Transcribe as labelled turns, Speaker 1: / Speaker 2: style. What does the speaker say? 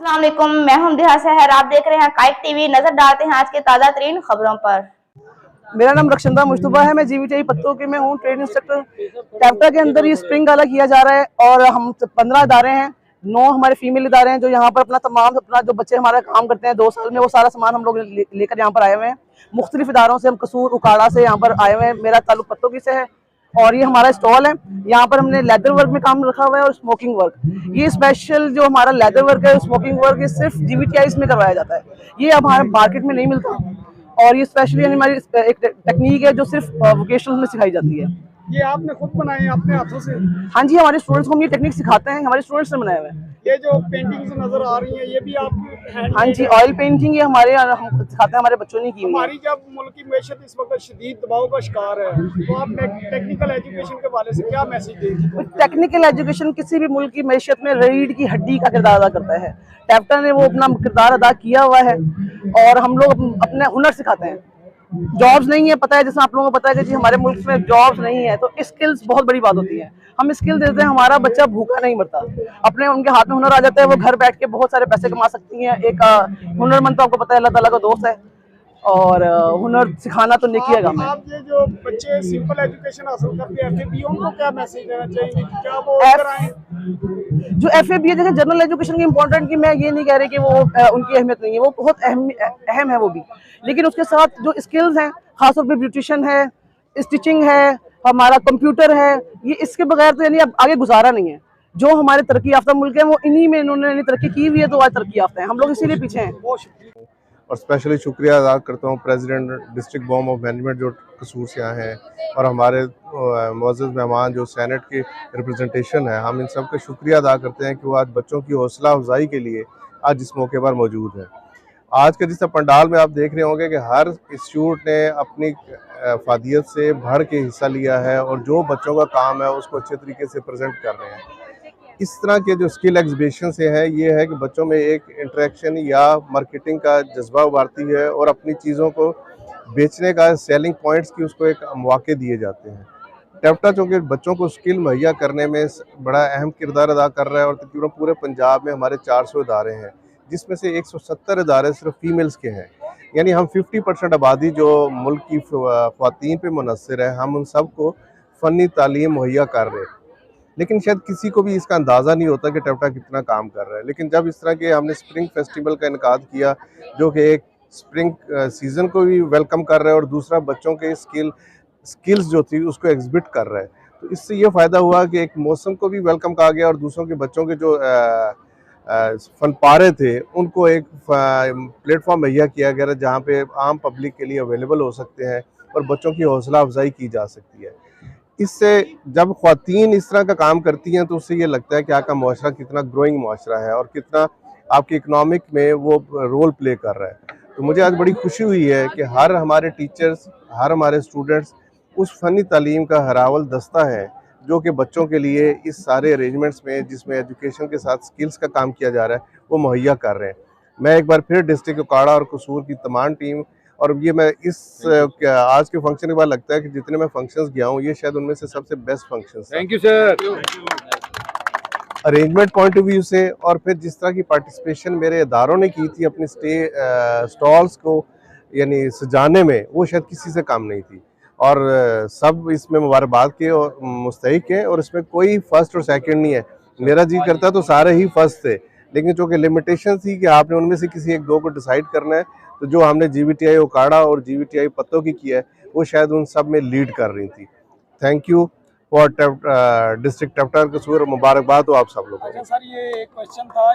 Speaker 1: अस्सलाम वालेकुम, मैं हूं दिहा सहर। आप देख रहे हैं काइट टीवी। नजर डालते हैं आज के ताजा तरीन खबरों पर।
Speaker 2: मेरा नाम रक्षंदा मुस्तफा है। मैं जीवीटीआई पत्तों के में हूँ ट्रेड इंस्ट्रक्टर। कैप्टा के अंदर ये स्प्रिंग गाला किया जा रहा है और हम 15 इदारे हैं, 9 हमारे फीमेल इदारे हैं जो यहाँ पर अपना जो बच्चे हमारा काम करते हैं 2 साल में, वो सारा सामान हम लोग लेकर यहाँ पर आए हुए हैं। मुख्तलिफ इदारों से, हम कसूर उकाड़ा से यहाँ पर आए हुए हैं। मेरा ताल्लुक पत्तों की से है और ये हमारा स्टॉल है। यहाँ पर हमने लेदर वर्क में काम रखा हुआ है और स्मोकिंग वर्क। ये स्पेशल जो हमारा लेदर वर्क है, स्मोकिंग वर्क, ये सिर्फ जीवीटीआई में करवाया जाता है। ये अब हमारे मार्केट में नहीं मिलता और ये स्पेशली हमारी एक टेक्निक है जो सिर्फ वोकेशनल में सिखाई जाती है।
Speaker 3: ये आपने खुद बनाए हैं अपने हाथों से?
Speaker 2: हाँ जी, हमारे स्टूडेंट्स को हम ये टेक्निक सिखाते हैं, हमारे स्टूडेंट्स ने बनाए हुए हैं।
Speaker 3: ये जो पेंटिंग्स नजर आ रही हैं ये भी आपकी हैंडमेड?
Speaker 2: हाँ जी, ऑयल पेंटिंग ये हम सिखाते हैं, हमारे बच्चों ने की हुई है।
Speaker 3: हमारी जब मुल्क की मैशत इस वक्त शदीद दबाव का शिकार है, तो आप टेक्निकल एजुकेशन के वाले से क्या मैसेज देंगे?
Speaker 2: टेक्निकल एजुकेशन किसी भी मुल्क की मैशत में रीढ़ की हड्डी का किरदार अदा करता है। कैप्टा ने वो अपना किरदार अदा किया हुआ है और हम लोग अपने हुनर सिखाते हैं। जॉब्स नहीं है, पता है, जैसे आप लोगों को पता है कि जी हमारे मुल्क में जॉब्स नहीं है, तो स्किल्स बहुत बड़ी बात होती है। हम स्किल देते हैं, हमारा बच्चा भूखा नहीं मरता। अपने उनके हाथ में हुनर आ जाता है, वो घर बैठ के बहुत सारे पैसे कमा सकती हैं। एक हुनरमंद तो आपको पता है अल्लाह ताला का दोस्त है और हुनर सिखाना तो नेकी है काम है।
Speaker 3: आप ये जो बच्चे सिंपल एजुकेशन हासिल करते हैं FAB, उनको क्या मैसेज देना चाहिए? क्या वो कराएं?
Speaker 2: जो FAB है, जैसे जनरल एजुकेशन की इम्पोर्टेंट, की मैं ये नहीं कह रही कि वो उनकी अहमियत नहीं है, वो बहुत अहम है वो भी, लेकिन उसके साथ जो स्किल्स हैं, खासतौर पर ब्यूटिशियन है, स्टिचिंग है, हमारा कंप्यूटर है, ये इसके बगैर तो यानी अब आगे गुजारा नहीं है। जो हमारे तरक्की याफ्ता मुल्क है वो इन्हीं में इन्होंने तरक्की की हुई है, तो आज तरक्की याफ्ता है। हम लोग इसीलिए पीछे हैं।
Speaker 4: और स्पेशली शुक्रिया अदा करता हूँ president district board of management जो कसूर से आए हैं, और हमारे मुअज़्ज़ज़ मेहमान जो सेनेट के रिप्रेजेंटेशन है। हम इन सब का शुक्रिया अदा करते हैं कि वो आज बच्चों की हौसला अफजाई के लिए आज इस मौके पर मौजूद है। आज के जिस पंडाल में आप देख रहे होंगे कि हर इंस्टीट्यूट ने अपनी फादियत से बढ़ के हिस्सा लिया है और जो बच्चों का काम है उसको अच्छे तरीके से प्रेजेंट कर रहे हैं। इस तरह के जो स्किल एग्जीबिशन से है, ये है कि बच्चों में एक इंटरेक्शन या मार्केटिंग का जज्बा उभारती है और अपनी चीज़ों को बेचने का, सेलिंग पॉइंट्स की उसको एक मौके दिए जाते हैं। कैप्टा चूँकि बच्चों को स्किल मुहैया करने में बड़ा अहम किरदार अदा कर रहा है और तकरीबन पूरे पंजाब में हमारे 400 इदारे हैं, जिसमें से 170 इदारे सिर्फ फीमेल्स के हैं। यानी हम 50% आबादी जो मुल्क की ख़वातीन पे मुनहसर है, हम उन सब को फ़नी तालीम मुहैया कर रहे हैं। लेकिन शायद किसी को भी इसका अंदाज़ा नहीं होता कि कैप्टा कितना काम कर रहा है। लेकिन जब इस तरह के हमने स्प्रिंग फेस्टिवल का इनकाद किया, जो कि एक स्प्रिंग सीज़न को भी वेलकम कर रहा है और दूसरा बच्चों के स्किल्स जो थी उसको एग्जिबिट कर रहा है, तो इससे ये फ़ायदा हुआ कि एक मौसम को भी वेलकम कहा गया और दूसरों के बच्चों के जो फन पारे थे उनको एक प्लेटफॉर्म मुहैया किया गया जहाँ पे आम पब्लिक के लिए अवेलेबल हो सकते हैं और बच्चों की हौसला अफजाई की जा सकती है। इससे जब ख़वातीन इस तरह का काम करती हैं तो उससे ये लगता है कि आपका मुआशरा कितना ग्रोइंग मुआशरा है और कितना आपकी इकनॉमिक में वो रोल प्ले कर रहा है। तो मुझे आज बड़ी खुशी हुई है कि हर हमारे टीचर्स, हर हमारे स्टूडेंट्स उस फ़नी तालीम का हरावल दस्ता है जो कि बच्चों के लिए इस सारे अरेंजमेंट्स में, जिसमें एजुकेशन के साथ स्किल्स का काम किया जा रहा है, वो मुहैया कर रहे हैं। मैं एक बार फिर डिस्ट्रिक्ट उकाड़ा और कसूर की तमाम टीम, और ये मैं इस आज के फंक्शन के बाद लगता है कि जितने मैं फंक्शंस गया हूँ ये शायद उनमें से सबसे best functions.
Speaker 3: Thank you sir.
Speaker 4: Arrangement point of view से और फिर जिस तरह की पार्टिसिपेशन मेरे इदारों ने की थी अपने स्टॉल्स को यानी सजाने में, वो शायद किसी से कम नहीं थी और सब इसमें मुबारकबाद के और मुस्तहिक हैं और इसमें कोई फर्स्ट और सेकंड नहीं है। मेरा जी करता तो सारे ही फर्स्ट थे, लेकिन चूँकि लिमिटेशन थी कि आपने उनमें से किसी एक दो को डिसाइड करना है, तो जो हमने जीवीटीआई उकाड़ा और जीवीटीआई पत्तों की किया है वो शायद उन सब में लीड कर रही थी। Thank you for district captain कसूर, मुबारकबाद हो आप सब लोगों को।
Speaker 3: अच्छा सर, ये एक क्वेश्चन था।